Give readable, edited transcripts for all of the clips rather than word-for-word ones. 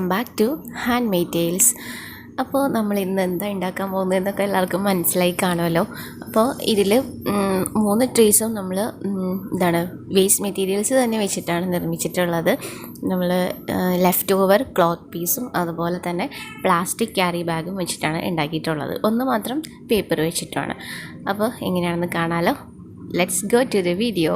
Welcome back to handmade tales. അപ്പോൾ നമ്മൾ ഇന്ന് എന്താ ഉണ്ടാക്കാൻ പോകുന്നതെന്നൊക്കെ എല്ലാവർക്കും മനസ്സിലായി കാണുമല്ലോ. അപ്പോൾ ഇതിൽ 3 ട്രീസും നമ്മൾ വേസ്റ്റ് മെറ്റീരിയൽസ് തന്നെ വെച്ചിട്ടാണ് നിർമ്മിച്ചിട്ടുള്ളത്. നമ്മൾ ലെഫ്റ്റ് ഓവർ ക്ലോത്ത് പീസും അതുപോലെ തന്നെ പ്ലാസ്റ്റിക് ക്യാരി ബാഗും വെച്ചിട്ടാണ് ഉണ്ടാക്കിയിട്ടുള്ളത്. ഒന്ന് മാത്രം പേപ്പർ വെച്ചിട്ടാണ്. അപ്പോൾ എങ്ങനെയാണെന്ന് കാണാമല്ലോ. Let's go to the video.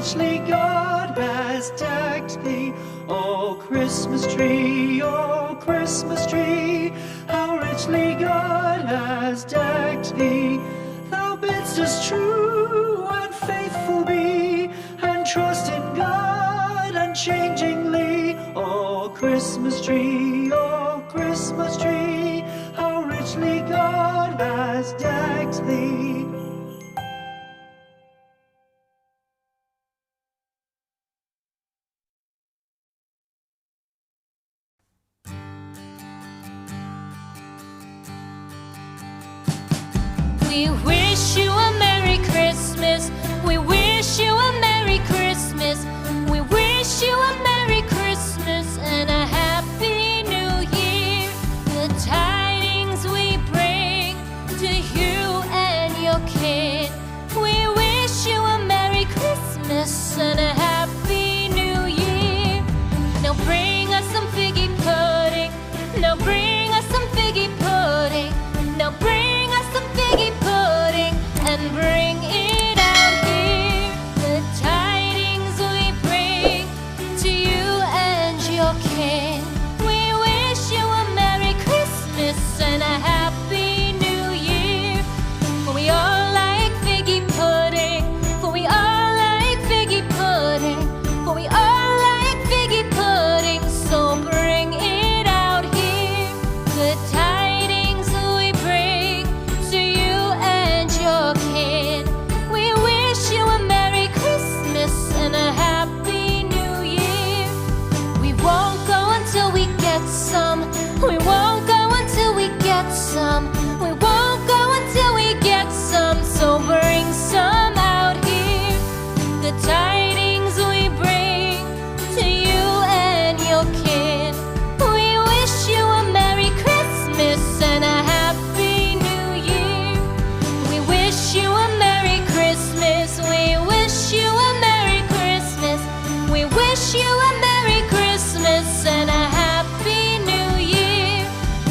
richly God has decked thee, O Christmas tree, oh Christmas tree, how richly God has decked thee. Thou bidst us true and faithful be, and trust in God unchangingly. Oh Christmas tree, how richly God has decked thee. We wish you a Merry Christmas. We wish you a Merry Christmas. We wish you a Merry Christmas and a Happy New Year. The tidings we bring to you and your kin. We wish you a Merry Christmas and a Happy New Year. Now bring us some figgy pudding. Now bring us some figgy pudding. Now bring us some figgy pudding and bring it out here. The tidings we bring to you and your kin. We wish you a Merry Christmas and a Happy New Year. For we all like figgy pudding. For we all like figgy pudding. For we all like figgy pudding. So bring it out here. The tidings we bring to you and your kin. We wish you a Merry Christmas and a Happy New Year. We won't go until we get some. We won't go until we get some. We won't go until we get some. So bring some out here. The tidings we bring to you and your kin. We wish you a Merry Christmas and a Happy New Year. We wish you a Merry Christmas. We wish you a Merry Christmas. We wish you a Merry Christmas and a Happy New Year.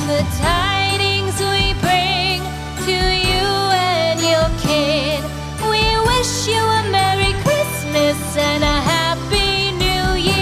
The tidings we bring to you and your kin. We wish you a Merry Christmas and a Happy New Year.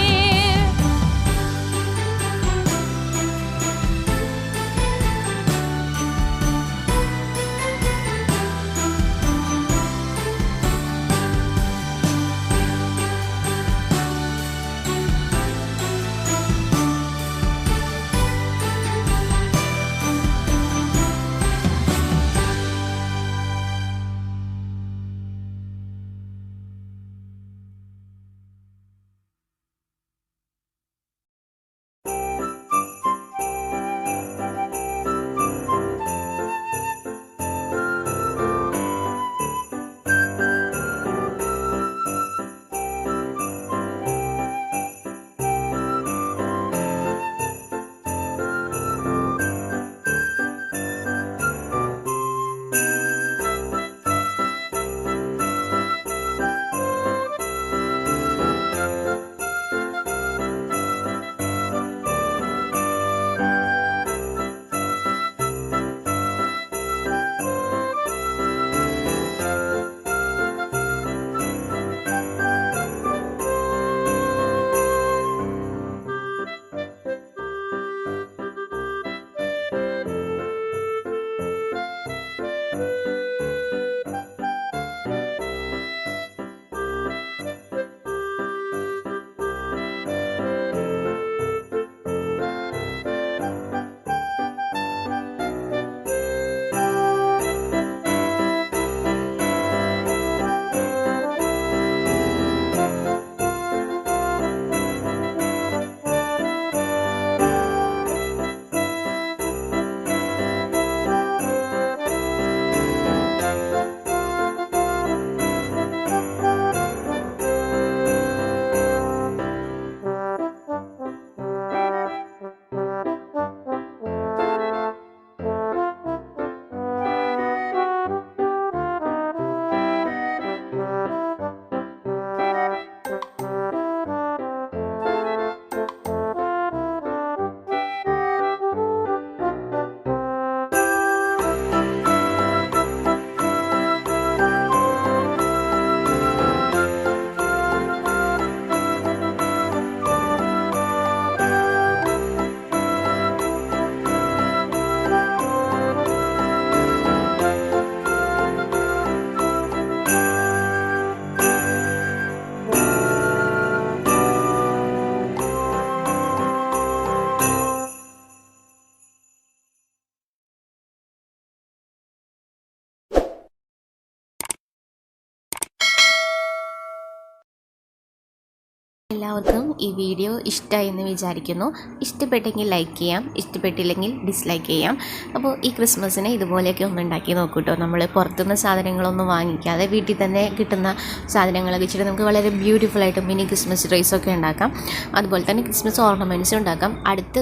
എല്ലാവർക്കും ഈ video ഇഷ്ടമായി എന്ന് വിചാരിക്കുന്നു. ഇഷ്ടപ്പെട്ടെങ്കിൽ like ചെയ്യാം, ഇഷ്ടപ്പെട്ടില്ലെങ്കിൽ dislike ചെയ്യാം. അപ്പോൾ ഈ ക്രിസ്മസിന് ഇതുപോലെയൊക്കെ ഒന്ന് ഉണ്ടാക്കി നോക്കൂട്ടോ. നമ്മൾ പുറത്തുനിന്ന് സാധനങ്ങളൊന്നും വാങ്ങിക്കാതെ വീട്ടിൽ തന്നെ കിട്ടുന്ന സാധനങ്ങളൊക്കെ വെച്ചിട്ട് നമുക്ക് വളരെ ബ്യൂട്ടിഫുള്ളായിട്ട് മിനി ക്രിസ്മസ് ട്രീസൊക്കെ ഉണ്ടാക്കാം. അതുപോലെ തന്നെ ക്രിസ്മസ് ഓർണമെൻറ്റ്സും ഉണ്ടാക്കാം. അടുത്ത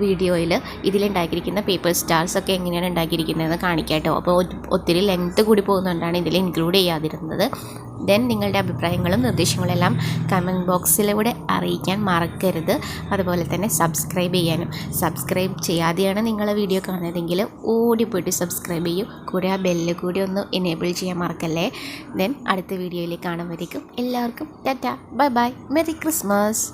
വീഡിയോയിൽ ഇതിലുണ്ടാക്കിയിരിക്കുന്ന പേപ്പർ സ്റ്റാർസൊക്കെ എങ്ങനെയാണ് ഉണ്ടാക്കിയിരിക്കുന്നതെന്ന് കാണിക്കാം കേട്ടോ. അപ്പോൾ ഒത്തിരി ലെങ്ത്ത് കൂടി പോകുന്നതുകൊണ്ടാണ് ഇതിൽ ഇൻക്ലൂഡ് ചെയ്യാതിരുന്നത്. ദെൻ നിങ്ങളുടെ അഭിപ്രായങ്ങളും നിർദ്ദേശങ്ങളും എല്ലാം കമൻറ്റ് ബോക്സിലൂടെ അറിയിക്കാൻ മറക്കരുത്. അതുപോലെ തന്നെ സബ്സ്ക്രൈബ് ചെയ്യാതെയാണ് നിങ്ങളെ വീഡിയോ കാണുന്നതെങ്കിൽ ഓടിപ്പോയിട്ട് സബ്സ്ക്രൈബ് ചെയ്യൂ. കൂടെ ആ ബെല്ല് കൂടി ഒന്ന് എനേബിൾ ചെയ്യാൻ മറക്കല്ലേ. ദെൻ അടുത്ത വീഡിയോയിൽ കാണുമ്പോഴേക്കും എല്ലാവർക്കും Tata, bye bye, merry Christmas.